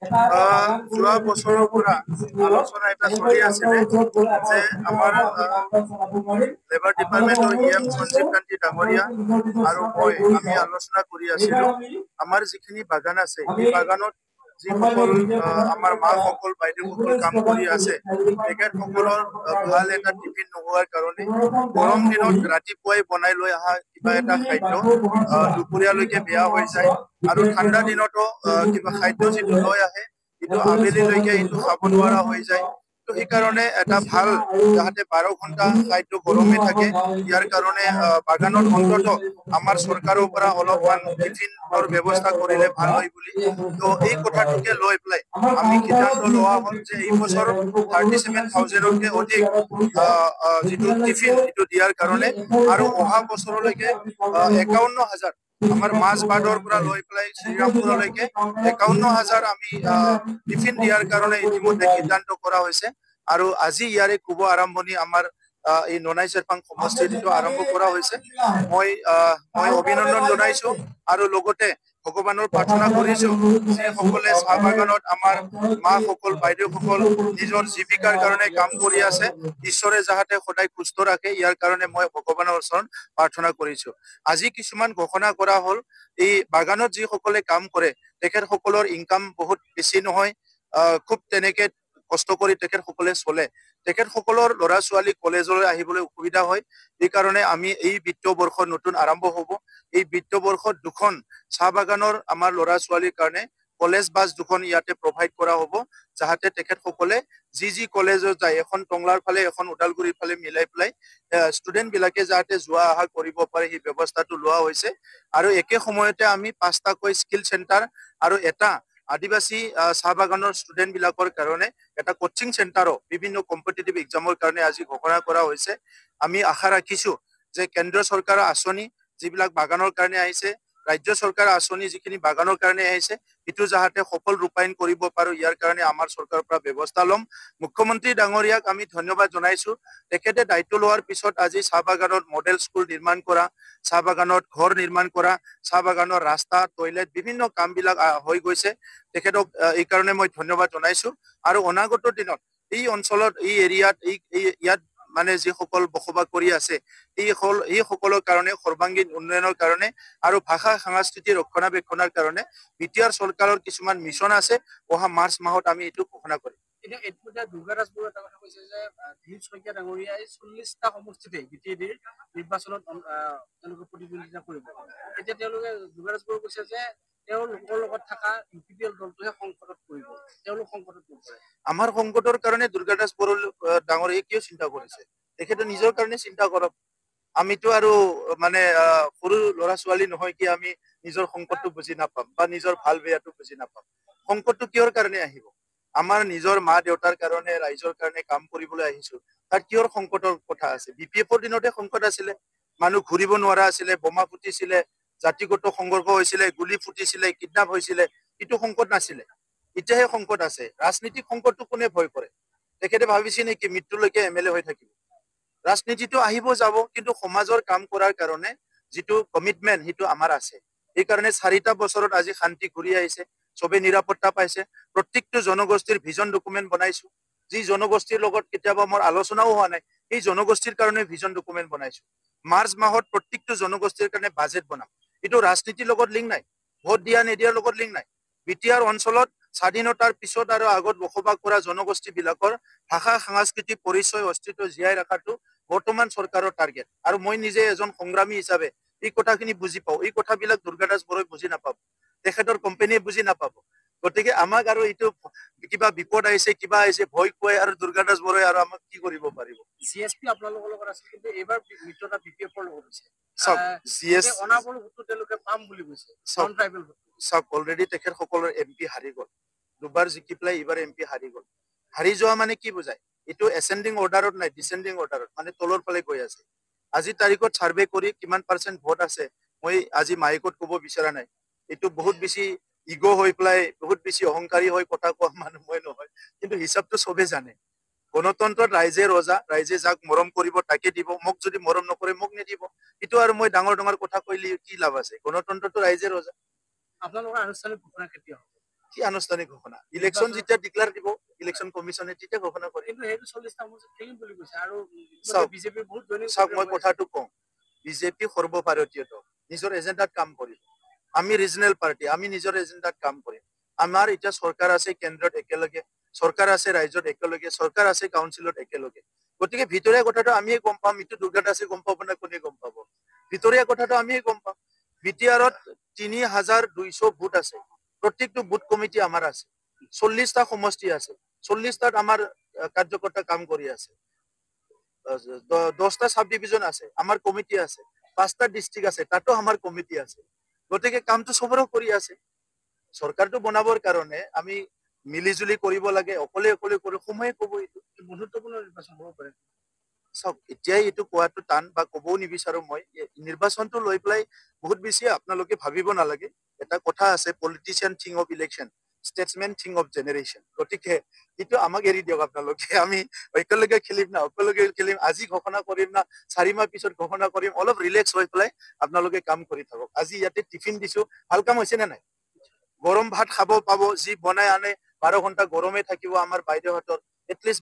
যোৱা বছৰৰ পৰা আলোচনা এটা চলি আছিলে যে আমাৰ লেবাৰ ডিপাৰ্টমেন্টৰ সঞ্জীৱ কান্তি ডাঙৰীয়া আৰু আমি আলোচনা কৰি আছিলো আমাৰ যিখিনি বাগান আছে এই বাগানত যিসকল আমাৰ মাসকল বাইদেউসকল কাম কৰি আছে তেখেতসকলৰ ভাল এটা টিফিন নোহোৱাৰ কাৰণে গৰম দিনত ৰাতিপুৱাই বনাই লৈ অহা কিবা এটা খাদ্য দুপৰীয়ালৈকে বেয়া হৈ যায় আৰু ঠাণ্ডা দিনতো কিবা খাদ্য যিটো লৈ আহে এইটো আবেলিলৈকে এইটো খাব নোৱাৰা হৈ যায় তো সেইকাৰণে এটা ভাল যাতে 12 ঘণ্টা খাদ্য গৰমে থাকে ইয়াৰ কাৰণে বাগানত অন্তত আমাৰ চৰকাৰৰ পৰা অলপমান টিফিনৰ ব্যৱস্থা কৰিলে ভাল হয় বুলি তো এই কথাটোকে লৈ পেলাই আমি সিদ্ধান্ত লোৱা হ'ল যে এই বছৰ 37,000তকৈ অধিক যিটো টিফিন এইটো দিয়াৰ কাৰণে আৰু অহা বছৰলৈকে 51,000 আমাৰ মাছ বাদৰ পৰা লৈ পেলাই শ্ৰীৰামপুৰলৈকে 51,000 আমি টিফিন দিয়াৰ কাৰণে ইতিমধ্যে সিদ্ধান্ত কৰা হৈছে আৰু আজি ইয়াৰে শুভ আৰম্ভণি আমাৰ এই ননাই চেৰপাং সমষ্টিত আৰম্ভ কৰা হৈছে মই অভিনন্দন জনাইছো আৰু লগতে ভগৱানৰ প্ৰাৰ্থনা কৰিছো যিসকলে চাহ বাগানত আমাৰ মাসকল বাইদেউসকল নিজৰ জীৱিকাৰ কাৰণে কাম কৰি আছে ঈশ্বৰে যাতে সদায় সুস্থ ৰাখে ইয়াৰ কাৰণে মই ভগৱানৰ ওচৰত প্ৰাৰ্থনা কৰিছো আজি কিছুমান ঘোষণা কৰা হ'ল এই বাগানত যিসকলে কাম কৰে তেখেতসকলৰ ইনকাম বহুত বেছি নহয় খুব তেনেকে কষ্ট কৰি তেখেতসকলে চলে তেখেতসকলৰ ল'ৰা ছোৱালী কলেজলৈ আহিবলৈ অসুবিধা হয় এই কাৰণে আমি এই বিত্তীয় বৰ্ষ নতুন আৰম্ভ হ'ব এই বিত্তীয় বৰ্ষত দুখন চাহ বাগানৰ আমাৰ ল'ৰা ছোৱালীৰ কাৰণে কলেজ বাছ দুখন ইয়াতে প্ৰভাইড কৰা হ'ব যাতে তেখেতসকলে যি কলেজত যায় এখন টংলাৰ ফালে এখন ওদালগুৰিৰ ফালে মিলাই পেলাই ষ্টুডেন্ট বিলাকে যাতে যোৱা অহা কৰিব পাৰে সেই ব্যৱস্থাটো লোৱা হৈছে আৰু একে সময়তে আমি 5টাকৈ স্কিল চেণ্টাৰ আৰু এটা আদিবাসী চাহ বাগানৰ ষ্টুডেন্ট বিলাকৰ কাৰণে এটা কোচিং চেণ্টাৰো বিভিন্ন কম্পিটিটিভ এক্সামৰ কাৰণে আজি ঘোষণা কৰা হৈছে আমি আশা ৰাখিছো যে কেন্দ্ৰীয় চৰকাৰৰ আঁচনি যিবিলাক বাগানৰ কাৰণে আহিছে ৰাজ্য চৰকাৰৰ আঁচনি যিখিনি বাগানৰ কাৰণে আহিছে এটো যাতে সফল ৰূপায়ণ কৰিব পাৰো ইয়াৰ কাৰণে আমাৰ চৰকাৰৰ পৰা ব্যৱস্থা লম মুখ্যমন্ত্ৰী ডাঙৰীয়াক আমি ধন্যবাদ জনাইছো তেখেতে দায়িত্ব লোৱাৰ পিছত আজি চাহ বাগানত মডেল স্কুল নিৰ্মাণ কৰা চাহ বাগানত ঘৰ নিৰ্মাণ কৰা চাহ বাগানৰ ৰাস্তা টয়লেট বিভিন্ন কাম বিলাক হৈ গৈছে তেখেতক এই কাৰণে মই ধন্যবাদ জনাইছো আৰু অনাগত দিনত এই অঞ্চলত এই এৰিয়াত ইয়াত মানে যিসকল বসবাস কৰি আছে এই সকলৰ কাৰণে সৰ্বাংগীন উন্নয়নৰ কাৰণে আৰু ভাষা সংস্কৃতি ৰক্ষণাবেক্ষণৰ কাৰণে বিটিআৰ চৰকাৰৰ কিছুমান মিছন আছে অহা মাৰ্চ মাহত আমি এইটো ঘোষণা কৰিম এতিয়া এতিয়া দুৰ্গাদাস বৰুৱা এটা কথা কৈছে যে দিলীপ শইকীয়া ডাঙৰীয়াই 40টা সমষ্টিতে বিটিএডিৰ নিৰ্বাচনত তেওঁলোকে প্ৰতিদ্বন্দ্বিতা কৰিব এতিয়া তেওঁলোকে দুৰ্গাদাস বৰুৱা কৈছে যে তেওঁলোকৰ লগত থকা ইউপিপিএল দলটোহে সংকটত পৰিব তেওঁলোক সংকটত নপৰে আমাৰ সংকটৰ কাৰণে দুৰ্গাদাস বৰুৱা ডাঙৰীয়াই কিয় চিন্তা কৰিছে তেখেতে নিজৰ কাৰণে চিন্তা কৰক আমিতো আৰু মানে সৰু ল'ৰা ছোৱালী নহয় কি আমি নিজৰ সংকটটো বুজি নাপাম বা নিজৰ ভাল বেয়াটো বুজি নাপাম সংকটটো কিহৰ কাৰণে আহিব আমাৰ নিজৰ মা দেউতাৰ কাৰণে ৰাইজৰ কাৰণে কাম কৰিবলৈ আহিছো তাত কিহৰ সংকটৰ কথা আছে বিপিএফৰ দিনতে সংকট আছিলে মানুহ ঘূৰিব নোৱাৰা আছিলে বোমা ফুটিছিলে জাতিগত সংঘৰ্ষ হৈছিলে গুলি ফুটিছিলে কিডনাপ হৈছিলে এইটো সংকট নাছিলে এতিয়াহে সংকট আছে ৰাজনীতিক সংকটটো কোনে ভয় কৰে তেখেতে ভাবিছে নেকি মৃত্যুলৈকে এমএলএ হৈ থাকিব ৰাজনীতিটো আহিব যাব কিন্তু সমাজৰ কাম কৰাৰ কাৰণে যিটো কমিটমেন্ট সেইটো আমাৰ আছে এই কাৰণে 4টা বছৰত আজি শান্তি ঘূৰি আহিছে সবে নিৰাপত্তা পাইছে প্ৰত্যেকটো জনগোষ্ঠীৰ ভিজন ডকুমেন্ট বনাইছো যি জনগোষ্ঠীৰ লগত কেতিয়াবা মোৰ আলোচনাও হোৱা নাই এই জনগোষ্ঠীৰ কাৰণে ভিজন ডকুমেন্ট বনাইছো মাৰ্চ মাহত প্ৰত্যেকটো জনগোষ্ঠীৰ কাৰণে বাজেট বনাম এইটো ৰাজনীতিৰ লগত লিংক নাই ভোট দিয়া নিদিয়াৰ লগত লিংক নাই বিটিআৰ অঞ্চলত স্বাধীনতাৰ পিছত আৰু আগত বসবাস কৰা জনগোষ্ঠী বিলাকৰ ভাষা সংস্কৃতি পৰিচয় অস্তিত্ব জীয়াই ৰখাটো বৰ্তমান চৰকাৰৰ টাৰ্গেট আৰু মই নিজে এজন সংগ্ৰামী হিচাপে এই কথাখিনি বুজি পাওঁ এই কথাবিলাক দুৰ্গাদাস বৰুৱাই বুজি নাপাব তেখেতৰ কোম্পানীয়ে বুজি নাপাব গতিকে আমাক আৰু এইটো কিবা বিপদ আহিছে কিবা আহিছে ভয় খুৱাই আৰু দুৰ্গাদাস বৰুৱাই আৰু আমাক কি কৰিব পাৰিব সিএসপি আপোনালোকৰ লগত আছে কিন্তু এবাৰ মিত্ৰতা বিপিএফৰ লগত হৈছে সব সিএস অনাবল ভোটটো তেওঁলোকে পাম বুলি কৈছে নন ট্ৰাইবেল ভোট সব অলৰেডি তেখেতসকলৰ এমপি হাৰি গ'ল দুবাৰ জিকি পেলাই এইবাৰ এমপি হাৰি গ'ল হাৰি যোৱা মানে কি বুজায় এইটো এসেন্ডিং অৰ্ডাৰত নাই ডিসেন্ডিং অৰ্ডাৰত মানে তলৰ ফালে গৈ আছে আজি তাৰিখত সাৰ্ভে কৰি কিমান পাৰ্চেন্ট ভোট আছে মই আজি মাইকত ক'ব বিচৰা নাই এইটো বহুত বেছি ইগো হৈ পেলাই বহুত বেছি অহংকাৰী হৈ কথা কোৱা মানুহ মই নহয় কিন্তু হিচাপটো সবে জানে গণতন্ত্ৰত ৰাইজে ৰজা ৰাইজে যাক মৰম কৰিব তাকে দিব মোক যদি মৰম নকৰে মোক নিদিব এইটো আৰু মই ডাঙৰ ডাঙৰ কথা কৈলি কি লাভ আছে গণতন্ত্ৰটো ৰাইজে ৰজা আপোনালোকৰ আনুষ্ঠানিক ঘোষণা কেতিয়া হ'ব কি আনুষ্ঠানিক ঘোষণা ইলেকশন যেতিয়া ডিক্লেয়াৰ দিব ইলেকশন কমিশনে তেতিয়া ঘোষণা কৰে কিন্তু সেইটো 40টা মঞ্চত থাকিম বুলি কৈছে আৰু বিজেপি বহুত চাওক মই কথাটো কওঁ বিজেপি সৰ্বভাৰতীয় দল নিজৰ এজেণ্ডাত কাম কৰিব আমি ৰিজনেল পাৰ্টি আমি নিজৰ এজেণ্ডাত কাম কৰিম আমাৰ এতিয়া চৰকাৰ আছে কেন্দ্ৰত একেলগে চৰকাৰ আছে ৰাজ্যত একেলগে চৰকাৰ আছে কাউন্সিলত একেলগে গতিকে ভিতৰীয়া কথাটো আমিয়ে গম পাম ইটো দুৰ্গা দাসে গম পাব না কোনে গম পাব ভিতৰীয়া কথাটো আমিয়ে গম পাম বিটিআৰত 3200 ভোট আছে প্ৰত্যেকটো বুথ কমিটি আমাৰ আছে 40টা সমষ্টি আছে 40টাত আমাৰ কাৰ্যকৰ্তা কাম কৰি আছে 10টা সাব ডিভিজন আছে আমাৰ কমিটি আছে 5টা ডিস্ট্ৰিক্ট আছে তাতো আমাৰ কমিটি আছে গতিকে কামটো সবৰে কৰি আছে চৰকাৰটো বনাবৰ কাৰণে আমি মিলিজুলি কৰিব লাগে অকলে অকলে কৰি সময়ে ক'ব এইটো বন্ধুত্বপূৰ্ণ নিৰ্বাচন হ'ব পাৰে চাওক এতিয়াই এইটো কোৱাটো টান বা ক'বও নিবিচাৰো মই নিৰ্বাচনটো লৈ পেলাই বহুত বেছি আপোনালোকে ভাবিব নালাগে এটা কথা আছে politician thing of election Statesman thing of generation গতিকে এইটো আমাক এৰি দিয়ক আপোনালোকে আমি একেলগে খেলিম না একেলগে খেলিম আজি ঘোষণা কৰিম না 4 মাহ পিছত ঘোষণা কৰিম অলপ ৰিলেক্স হৈ পেলাই আপোনালোকে কাম কৰি থাকক আজি ইয়াতে টিফিন দিছো ভাল কাম হৈছে নে নাই গৰম ভাত খাব পাব যি বনাই আনে 12 ঘণ্টা গৰমে থাকিব আমাৰ বাইদেউহঁতৰ এটলিষ্ট